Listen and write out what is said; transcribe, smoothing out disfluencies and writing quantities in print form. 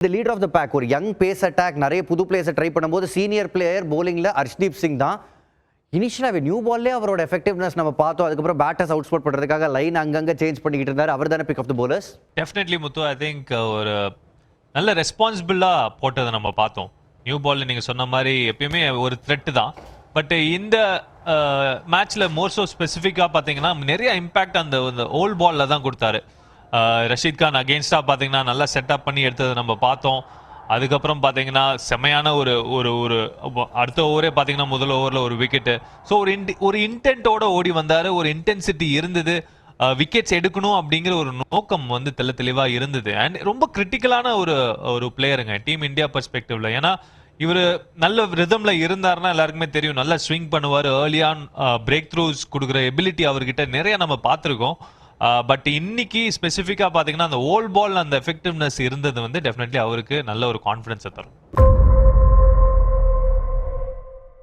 The leader of the pack, ஒரு young pace attack, நிறைய புது பிளேயர்ஸை ட்ரை பண்ணும்போது சீனியர் பிளேயர் போலிங்கில் ஹர்ஷ்தீப் சிங் தான். இனிஷியலாக நியூ பால்லே அவரோட எஃபெக்டிவ்னஸ் நம்ம பார்த்தோம். அதுக்கப்புறம் பேட்டர்ஸ் அவுட் ஸ்போர்ட் பண்ணுறதுக்காக லைன் அங்கங்கே சேஞ்ச் பண்ணிக்கிட்டு இருந்தார். அவர் தானே pick of the bowlers. Definitely Muthu, I think ஒரு நல்ல ரெஸ்பான்சிபிளாக போட்டதை நம்ம பார்த்தோம். நியூ பால் நீங்கள் சொன்ன மாதிரி எப்பயுமே ஒரு த்ரெட்டு தான். பட் இந்த மேட்ச்சில் மோர் ஸோ ஸ்பெசிஃபிக்காக பார்த்தீங்கன்னா நிறைய இம்பேக்ட் அந்த ஓல்ட் பாலில் தான் கொடுத்தாரு. ரஷீத் கான் அகெயின்ஸ்டாக பார்த்தீங்கன்னா நல்லா செட்டப் பண்ணி எடுத்ததை நம்ம பார்த்தோம். அதுக்கப்புறம் பார்த்தீங்கன்னா செமையான ஒரு ஒரு ஒரு அடுத்த ஓவரே பார்த்தீங்கன்னா முதல் ஓவரில் ஒரு விக்கெட்டு. ஸோ ஒரு இன்டென்ட்டோட ஓடி வந்தார். ஒரு இன்டென்சிட்டி இருந்தது. விக்கெட்ஸ் எடுக்கணும் அப்படிங்கிற ஒரு நோக்கம் வந்து தெளிவாக இருந்தது. அண்ட் ரொம்ப கிரிட்டிக்கலான ஒரு பிளேயருங்க டீம் இந்தியா பெர்ஸ்பெக்டிவ்ல. ஏன்னா இவர் நல்ல ரிதம்ல இருந்தாருன்னா எல்லாருக்குமே தெரியும், நல்லா ஸ்விங் பண்ணுவார். ஏர்லியான் பிரேக் த்ரூஸ் கொடுக்குற எபிலிட்டி அவர்கிட்ட நிறைய நம்ம பார்த்துருக்கோம். பட் இன்னைக்கு ஸ்பெசிஃபிக்காக பார்த்தீங்கன்னா அந்த ஓல்ட் பால் அந்த எஃபெக்டிவ்னஸ் இருந்தது வந்து டெஃபினெட்லி அவருக்கு நல்ல ஒரு கான்ஃபிடன்ஸை தரும்.